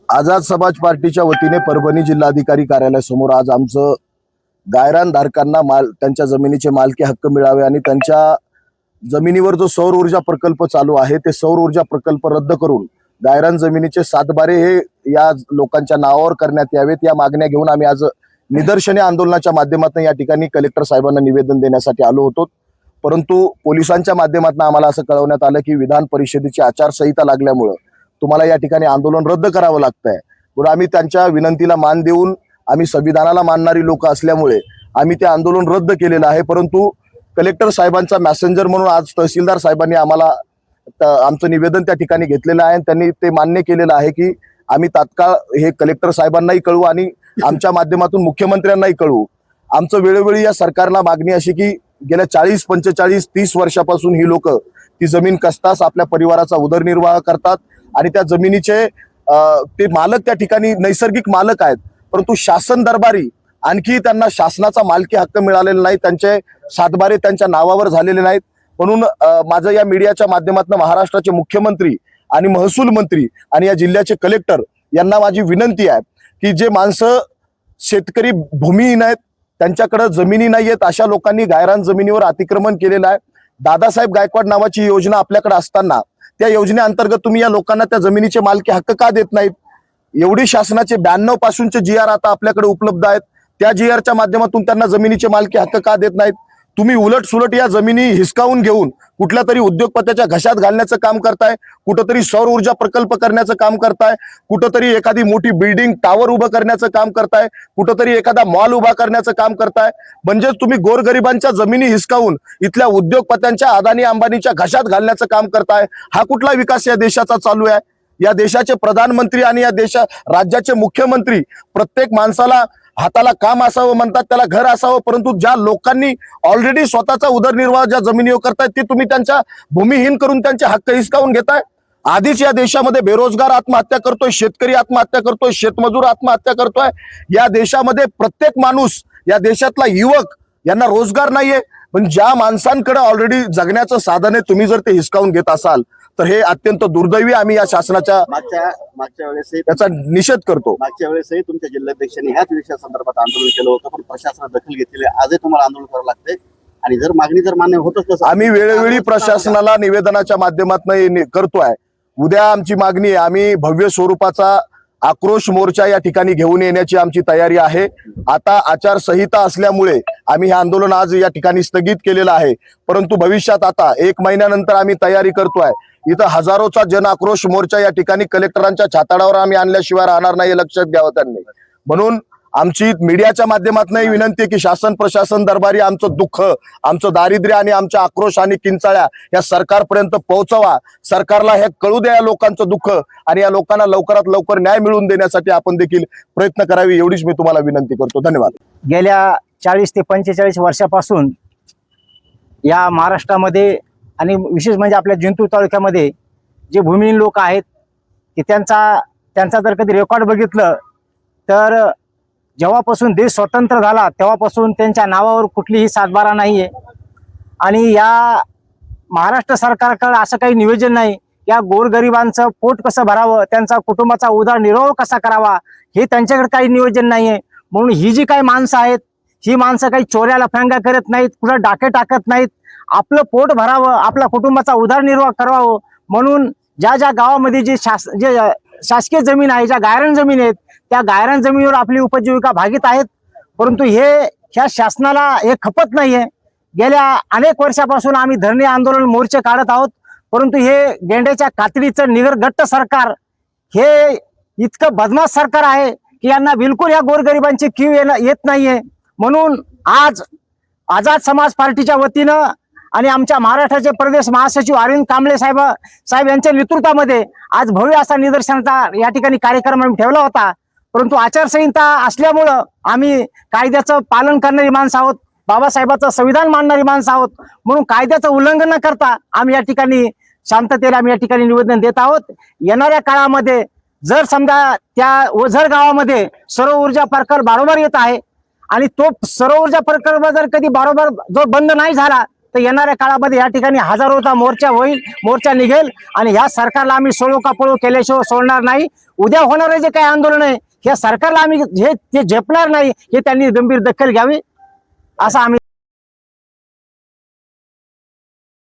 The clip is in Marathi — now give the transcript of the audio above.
आझाद समाज पार्टीच्या वतीने परभणी जिल्हाधिकारी कार्यालयासमोर आज आमचं गायरान धारकांना त्यांच्या जमिनीचे मालकी हक्क मिळावे आणि त्यांच्या जमिनीवर जो सौर ऊर्जा प्रकल्प चालू आहे ते सौर ऊर्जा प्रकल्प रद्द करून गायरान जमिनीचे सातबारे हे या लोकांच्या नावावर करण्यात यावेत, या मागण्या घेऊन आम्ही आज निदर्शने आंदोलनाच्या माध्यमातून या ठिकाणी कलेक्टर साहेबांना निवेदन देण्यासाठी आलो होतो। परंतु पोलिसांच्या माध्यमातून आम्हाला असं कळवण्यात आलं की विधान परिषदेची आचारसंहिता लागल्यामुळे तुम्हाला या ठिकाणी आंदोलन रद्द करावं लागतंय। म्हणून आम्ही त्यांच्या विनंतीला मान देऊन आम्ही संविधानाला मानणारी लोक असल्यामुळे आम्ही ते आंदोलन रद्द केलेलं आहे। परंतु कलेक्टर साहेबांचा मॅसेंजर म्हणून आज तहसीलदार साहेबांनी आम्हाला आमचं निवेदन त्या ठिकाणी घेतलेलं आहे। त्यांनी ते मान्य केलेलं आहे की आम्ही तात्काळ हे कलेक्टर साहेबांनाही कळवू आणि आमच्या माध्यमातून मुख्यमंत्र्यांनाही कळवू। आमचं वेळोवेळी या सरकारला मागणी अशी की गेल्या 40, 45, 30 वर्षापासून ही लोक ती जमीन कसताच आपल्या परिवाराचा उदरनिर्वाह करतात आणि त्या जमिनीचे ते मालक त्या ठिकाणी नैसर्गिक मालक आहेत, परंतु शासन दरबारी आणखी त्यांना शासनाचा मालकी हक्क मिळालेला नाही, त्यांचे सातबारे त्यांच्या नावावर झालेले नाहीत। म्हणून माझं या मीडियाच्या माध्यमातून महाराष्ट्राचे मुख्यमंत्री आणि महसूल मंत्री आणि या जिल्ह्याचे कलेक्टर यांना माझी विनंती आहे की जे माणसं शेतकरी भूमिहीन आहेत, त्यांच्याकडे जमिनी नाही आहेत, अशा लोकांनी गायरान जमिनीवर अतिक्रमण केलेलं आहे। दादासाहेब गायकवाड नावाची योजना आपल्याकडे असताना त्या योजनेअंतर्गत तुम्ही या लोकांना त्या जमिनीचे मालकी हक्क का देत नाहीत? एवढी शासनाचे 92 पासूनचे GR आता आपल्याकडे उपलब्ध आहेत, त्या GRच्या माध्यमातून त्यांना जमिनीचे मालकी हक्क का देत नाहीत? तुम्ही उलट सुलट या जमिनी हिसकावून घेऊन कुठल्या तरी उद्योगपत्याच्या घशात घालण्याचं काम करताय, कुठंतरी सौर ऊर्जा प्रकल्प करण्याचं काम करताय, कुठंतरी एखादी मोठी बिल्डिंग टावर उभं करण्याचं काम करताय, कुठंतरी एखादा मॉल उभा करण्याचं काम करताय। म्हणजे तुम्ही गोरगरिबांच्या जमिनी हिसकावून इथल्या उद्योगपत्यांच्या अदानी अंबानीच्या घशात घालण्याचं काम करताय। हा कुठला विकास या देशाचा चालू आहे? या देशाचे प्रधानमंत्री आणि या राज्याचे मुख्यमंत्री प्रत्येक माणसाला हाताला काम असावं म्हणतात, त्याला घर असावं, परंतु ज्या लोकांनी ऑलरेडी स्वतःचा उदरनिर्वाह ज्या जमिनीवर करतायत ते तुम्ही त्यांच्या भूमिहीन करून त्यांचे हक्क हिसकावून घेताय। आधीच या देशामध्ये बेरोजगार आत्महत्या करतोय, शेतकरी आत्महत्या करतोय, शेतमजूर आत्महत्या करतोय। या देशामध्ये प्रत्येक माणूस, या देशातला युवक यांना रोजगार नाहीये, पण ज्या माणसांकडे ऑलरेडी जगण्याचं साधन आहे तुम्ही जर ते हिसकावून घेत असाल तर हे अत्यंत दुर्दैवी आम्ही या शासनाच्या मागच्या वेळेस त्याचा निषेध करतो। मागच्या वेळेसही तुमच्या जिल्हाध्यक्षांनी ह्याच विषयासंदर्भात आंदोलन केलं होतं, पण प्रशासनाने दखल घेतली। आजही तुम्हाला आंदोलन करावं लागतंय आणि जर मागणी मान्य होतच नसेल आम्ही वेळोवेळी प्रशासनाला निवेदनाच्या माध्यमातून करतोय। उद्या आमची मागणी आहे, आम्ही भव्य स्वरूपाचा आक्रोश मोर्चा या ठिकाणी घेऊन येण्याची आमची तयारी आहे। आता आचारसंहिता असल्यामुळे आम्ही हे आंदोलन आज या ठिकाणी स्थगित केलेलं आहे, परंतु भविष्यात आता 1 महिन्यानंतर आम्ही तयारी करतोय। इथं हजारोचा जन आक्रोश मोर्चा या ठिकाणी कलेक्टरांच्या छाताडावर आम्ही आणल्याशिवाय राहणार नाही, लक्षात घ्यावं त्यांनी। म्हणून आमची मीडियाच्या माध्यमातून विनंती आहे की शासन प्रशासन दरबारी आमचं दुःख, आमचं दारिद्र्य आणि आमच्या आक्रोश आणि किंचाळ्या या सरकारपर्यंत पोहोचवा। सरकारला हे कळू द्या या लोकांचं दुःख आणि या लोकांना लवकरात लवकर न्याय मिळवून देण्यासाठी आपण देखील प्रयत्न करावे, एवढीच मी तुम्हाला विनंती करतो। धन्यवाद। गेल्या 40 ते 45 वर्षापासून या महाराष्ट्रामध्ये आणि विशेष म्हणजे आपल्या जिंतूर तालुक्यामध्ये जे भूमिहीन लोक आहेत की त्यांचा जर कधी रेकॉर्ड बघितलं तर जेव्हापासून देश स्वतंत्र झाला तेव्हापासून त्यांच्या नावावर कुठलीही सातबारा नाही आहे आणि या महाराष्ट्र सरकारकडे असं काही नियोजन नाही या गोरगरिबांचं पोट कसं भरावं, त्यांचा कुटुंबाचा उदरनिर्वाह कसा करावा हे त्यांच्याकडे काही नियोजन नाही आहे। म्हणून ही जी काही माणसं आहेत ही माणसं काही चोऱ्या लफंग्या करत नाहीत, कुठं डाके टाकत नाहीत, आपलं पोट भरावं, आपल्या कुटुंबाचा उदरनिर्वाह करावं म्हणून ज्या गावामध्ये जे शासकीय जमीन आहे, ज्या गायरान जमीन आहेत त्या गायरान जमिनीवर आपली उपजीविका भागीत आहेत, परंतु ह्या शासनाला हे खपत नाहीये। गेल्या अनेक वर्षापासून आम्ही धरणे आंदोलन मोर्चे काढत आहोत, परंतु हे गेंड्याच्या कातडीचं निगरगट्ट सरकार हे इतकं बदमाश सरकार आहे की यांना बिलकुल या गोरगरिबांची कीव येत नाहीये। म्हणून आज आझाद समाज पार्टीच्या वतीनं आणि आमच्या महाराष्ट्राचे प्रदेश महासचिव अरविंद कांबळे साहेब यांच्या नेतृत्वामध्ये आज भव्य असा निदर्शनाचा या ठिकाणी कार्यक्रम आम्ही ठेवला होता, परंतु आचारसंहिता असल्यामुळं आम्ही कायद्याचं पालन करणारी माणसं आहोत, बाबासाहेबांचं संविधान मानणारी माणसं आहोत, म्हणून कायद्याचं उल्लंघन न करता आम्ही या ठिकाणी शांततेला आम्ही या ठिकाणी निवेदन देत आहोत। येणाऱ्या काळामध्ये जर समजा त्या ओझर गावामध्ये सौर ऊर्जा प्रकल्प बरोबर येत आहे आणि तो सौर ऊर्जा प्रकल्प जर कधी बरोबर जो बंद नाही झाला तर येणाऱ्या काळामध्ये या ठिकाणी हजारोचा मोर्चा होईल, मोर्चा निघेल आणि ह्या सरकारला आम्ही सोडू का पळू केल्याशिवाय सोडणार नाही. उद्या होणारे जे काही आंदोलन आहे या सरकारला आम्ही हे झेपणार नाही, हे त्यांनी गंभीर दखल घ्यावी असं आम्ही